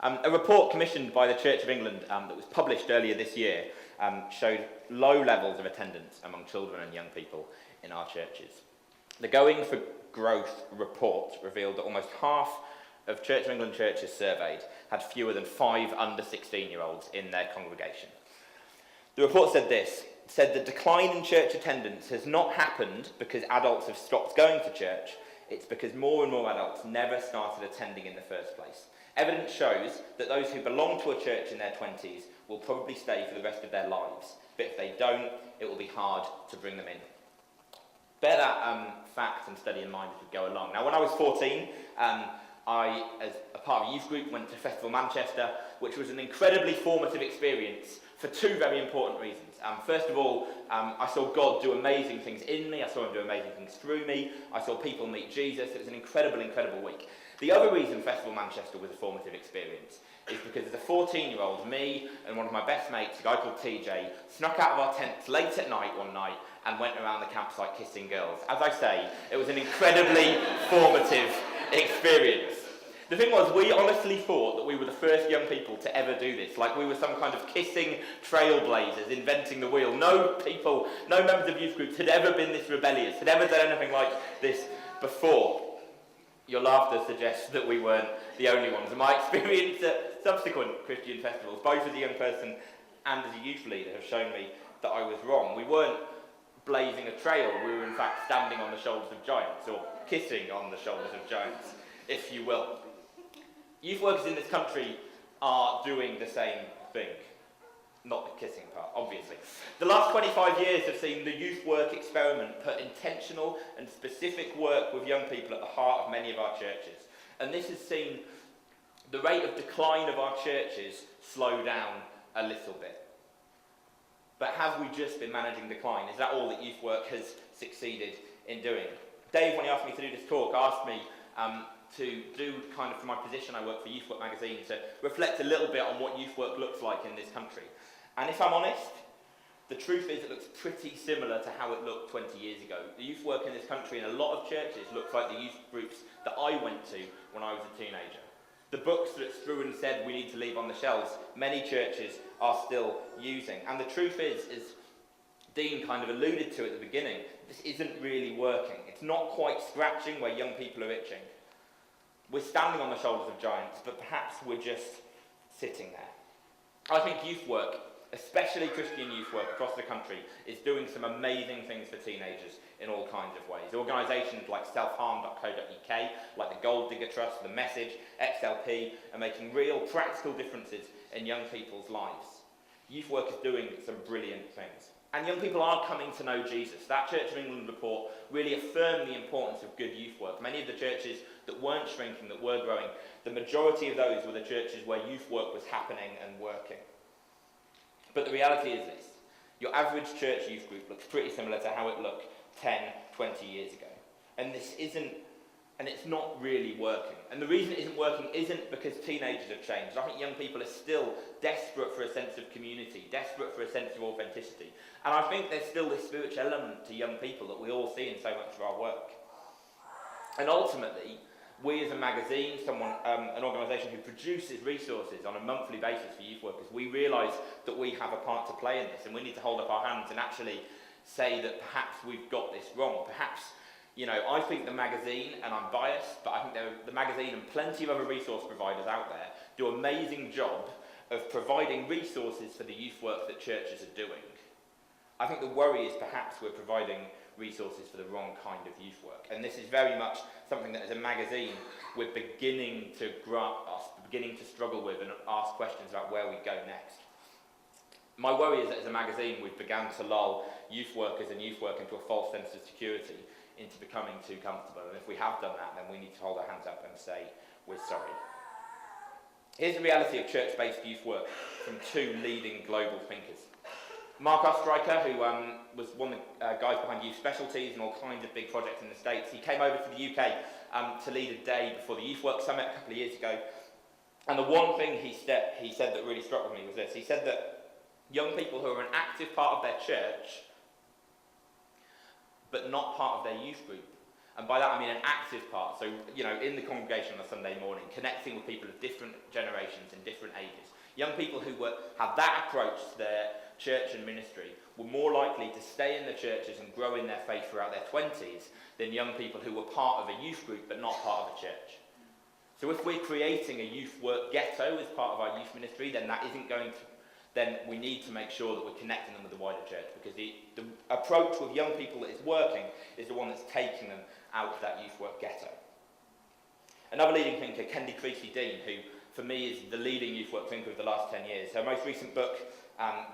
A report commissioned by the Church of England that was published earlier this year showed low levels of attendance among children and young people in our churches. The Going for Growth report revealed that almost half of Church of England churches surveyed had fewer than 5 under 16-year-olds in their congregation. The report said the decline in church attendance has not happened because adults have stopped going to church, it's because more and more adults never started attending in the first place. Evidence shows that those who belong to a church in their 20s will probably stay for the rest of their lives, but if they don't, it will be hard to bring them in. Bear that fact and study in mind as we go along. Now, when I was 14, I, as a part of a youth group, went to Festival Manchester, which was an incredibly formative experience for 2 very important reasons. First of all, I saw God do amazing things in me. I saw him do amazing things through me. I saw people meet Jesus. It was an incredible, incredible week. The other reason Festival Manchester was a formative experience is because as a 14-year-old, me and one of my best mates, a guy called TJ, snuck out of our tents late at night one night and went around the campsite kissing girls. As I say, it was an incredibly formative experience. The thing was, we honestly thought that we were the first young people to ever do this, like we were some kind of kissing trailblazers inventing the wheel. No members of youth groups had ever been this rebellious, had ever done anything like this before. Your laughter suggests that we weren't the only ones. And my experience at subsequent Christian festivals, both as a young person and as a youth leader, have shown me that I was wrong. We weren't blazing a trail, we were in fact standing on the shoulders of giants, or kissing on the shoulders of giants, if you will. Youth workers in this country are doing the same thing. Not the kissing part, obviously. The last 25 years have seen the youth work experiment put intentional and specific work with young people at the heart of many of our churches. And this has seen the rate of decline of our churches slow down a little bit. But have we just been managing decline? Is that all that youth work has succeeded in doing? Dave, when he asked me to do this talk, asked me to do kind of, for my position, I work for Youthwork magazine, to reflect a little bit on what youth work looks like in this country. And if I'm honest, the truth is it looks pretty similar to how it looked 20 years ago. The youth work in this country in a lot of churches looks like the youth groups that I went to when I was a teenager. The books that Struan said we need to leave on the shelves, many churches are still using. And the truth is Dean kind of alluded to at the beginning, this isn't really working. It's not quite scratching where young people are itching. We're standing on the shoulders of giants, but perhaps we're just sitting there. I think youth work, especially Christian youth work across the country, is doing some amazing things for teenagers in all kinds of ways. Organisations like selfharm.co.uk, like the Gold Digger Trust, The Message, XLP, are making real practical differences in young people's lives. Youth work is doing some brilliant things. And young people are coming to know Jesus. That Church of England report really affirmed the importance of good youth work. Many of the churches that weren't shrinking, that were growing, the majority of those were the churches where youth work was happening and working. But the reality is this. Your average church youth group looks pretty similar to how it looked 10, 20 years ago. And it's not really working. And the reason it isn't working isn't because teenagers have changed. I think young people are still desperate for a sense of community, desperate for a sense of authenticity. And I think there's still this spiritual element to young people that we all see in so much of our work. And ultimately, we as a magazine, an organisation who produces resources on a monthly basis for youth workers, we realise that we have a part to play in this, and we need to hold up our hands and actually say that perhaps we've got this wrong. Perhaps, I think the magazine, and I'm biased, but I think the magazine and plenty of other resource providers out there do an amazing job of providing resources for the youth work that churches are doing. I think the worry is perhaps we're providing resources for the wrong kind of youth work. And this is very much something that as a magazine we're beginning to struggle with and ask questions about where we go next. My worry is that as a magazine we've begun to lull youth workers and youth work into a false sense of security, into becoming too comfortable. And if we have done that, then we need to hold our hands up and say, we're sorry. Here's the reality of church-based youth work from 2 leading global thinkers. Mark Ostreicher, who was one of the guys behind Youth Specialties and all kinds of big projects in the States, he came over to the UK to lead a day before the Youth Work Summit a couple of years ago. And the one thing he said that really struck with me was this. He said that young people who are an active part of their church, but not part of their youth group, And by that I mean an active part, so, in the congregation on a Sunday morning, connecting with people of different generations and different ages. Young people who have that approach to their church and ministry were more likely to stay in the churches and grow in their faith throughout their 20s than young people who were part of a youth group but not part of a church. So if we're creating a youth work ghetto as part of our youth ministry, then then we need to make sure that we're connecting them with the wider church, because the approach with young people that is working is the one that's taking them out of that youth work ghetto. Another leading thinker, Kendi Creasy-Dean, who for me is the leading youth work thinker of the last 10 years. Her most recent book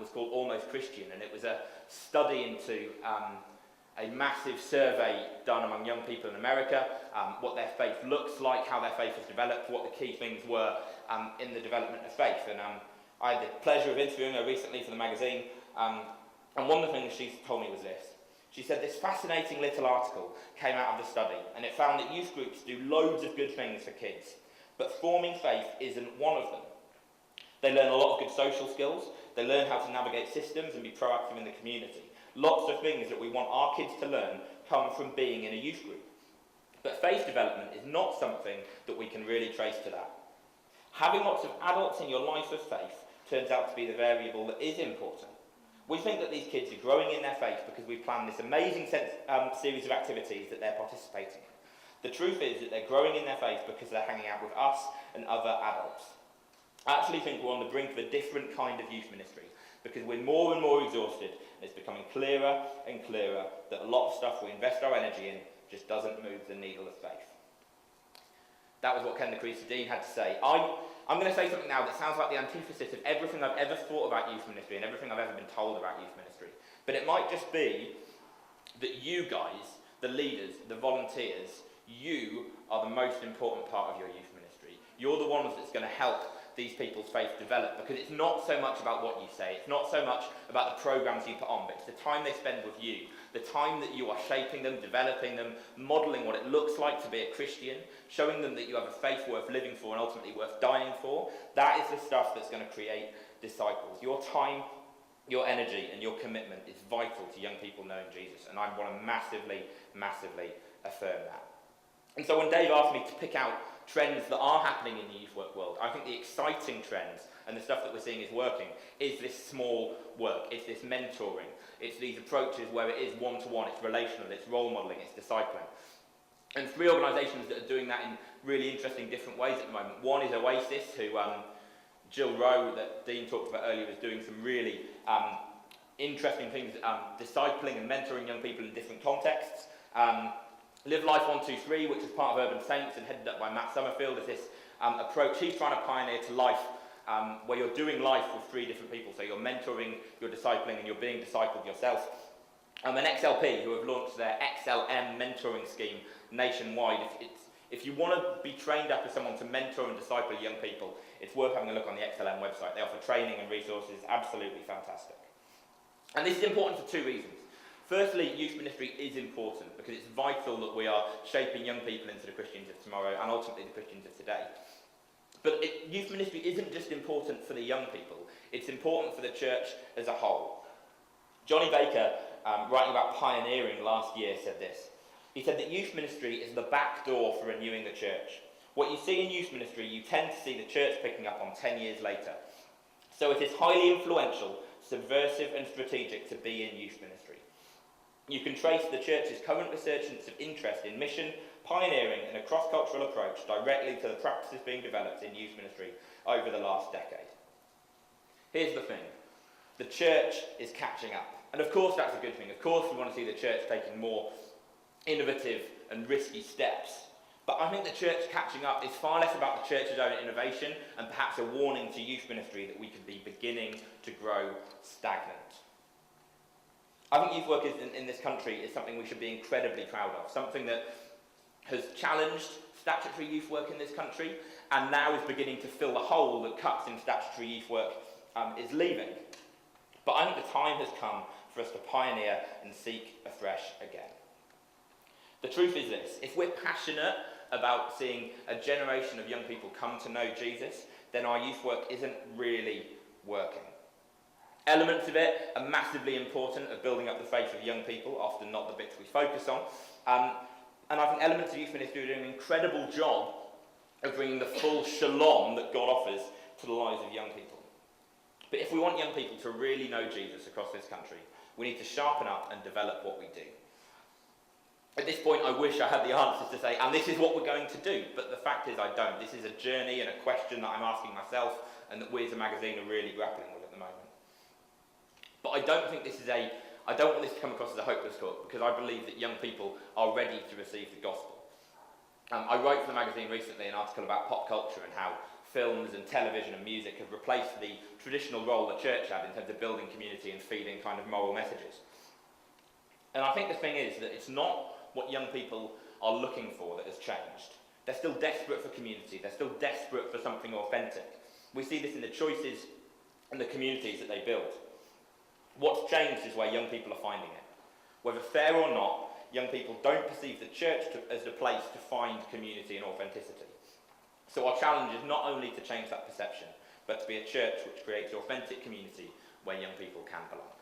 was called Almost Christian, and it was a study into a massive survey done among young people in America, what their faith looks like, how their faith has developed, what the key things were in the development of faith. And I had the pleasure of interviewing her recently for the magazine, and one of the things she told me was this. She said this fascinating little article came out of the study, and it found that youth groups do loads of good things for kids, but forming faith isn't one of them. They learn a lot of good social skills, they learn how to navigate systems and be proactive in the community. Lots of things that we want our kids to learn come from being in a youth group. But faith development is not something that we can really trace to that. Having lots of adults in your life of faith turns out to be the variable that is important. We think that these kids are growing in their faith because we've planned this amazing series of activities that they're participating in. The truth is that they're growing in their faith because they're hanging out with us and other adults. I actually think we're on the brink of a different kind of youth ministry, because we're more and more exhausted, and it's becoming clearer and clearer that a lot of stuff we invest our energy in just doesn't move the needle of faith. That was what Kendi Creasy-Dean had to say. I'm going to say something now that sounds like the antithesis of everything I've ever thought about youth ministry and everything I've ever been told about youth ministry. But it might just be that you guys, the leaders, the volunteers, you are the most important part of your youth ministry. You're the ones that's going to help these people's faith develop, because it's not so much about what you say, it's not so much about the programs you put on, but it's the time they spend with you, the time that you are shaping them, developing them, modelling what it looks like to be a Christian, showing them that you have a faith worth living for and ultimately worth dying for. That is the stuff that's going to create disciples. Your time, your energy and your commitment is vital to young people knowing Jesus, and I want to massively, massively affirm that. And so when Dave asked me to pick out trends that are happening in the youth work world, I think the exciting trends and the stuff that we're seeing is working is this small work, it's this mentoring, it's these approaches where it is one-to-one, it's relational, it's role modelling, it's discipling. And 3 organisations that are doing that in really interesting different ways at the moment. One is Oasis, who Jill Rowe, that Dean talked about earlier, is doing some really interesting things, discipling and mentoring young people in different contexts. Live Life 123, which is part of Urban Saints and headed up by Matt Summerfield, is this approach he's trying to pioneer to life, where you're doing life with 3 different people. So you're mentoring, you're discipling, and you're being discipled yourself. And XLP, who have launched their XLM mentoring scheme nationwide. If you want to be trained up as someone to mentor and disciple young people, it's worth having a look on the XLM website. They offer training and resources, absolutely fantastic. And this is important for 2 reasons. Firstly, youth ministry is important because it's vital that we are shaping young people into the Christians of tomorrow and ultimately the Christians of today. But youth ministry isn't just important for the young people, it's important for the church as a whole. Johnny Baker, writing about pioneering last year, said this. He said that youth ministry is the back door for renewing the church. What you see in youth ministry, you tend to see the church picking up on 10 years later. So it is highly influential, subversive and strategic to be in youth ministry. You can trace the church's current resurgence of interest in mission, pioneering and a cross-cultural approach directly to the practices being developed in youth ministry over the last decade. Here's the thing. The church is catching up. And of course that's a good thing. Of course we want to see the church taking more innovative and risky steps. But I think the church catching up is far less about the church's own innovation and perhaps a warning to youth ministry that we could be beginning to grow stagnant. I think youth work in this country is something we should be incredibly proud of, something that has challenged statutory youth work in this country and now is beginning to fill the hole that cuts in statutory youth work is leaving. But I think the time has come for us to pioneer and seek afresh again. The truth is this: if we're passionate about seeing a generation of young people come to know Jesus, then our youth work isn't really working. Elements of it are massively important of building up the faith of young people, often not the bits we focus on. And I think elements of youth ministry are doing an incredible job of bringing the full shalom that God offers to the lives of young people. But if we want young people to really know Jesus across this country, we need to sharpen up and develop what we do. At this point, I wish I had the answers to say, and this is what we're going to do, but the fact is I don't. This is a journey and a question that I'm asking myself and that we as a magazine are really grappling with at the moment. But I don't want this to come across as a hopeless talk, because I believe that young people are ready to receive the gospel. I wrote for the magazine recently an article about pop culture and how films and television and music have replaced the traditional role the church had in terms of building community and feeding kind of moral messages. And I think the thing is that it's not what young people are looking for that has changed. They're still desperate for community. They're still desperate for something authentic. We see this in the choices and the communities that they build. What's changed is where young people are finding it. Whether fair or not, young people don't perceive the church as the place to find community and authenticity. So our challenge is not only to change that perception, but to be a church which creates authentic community where young people can belong.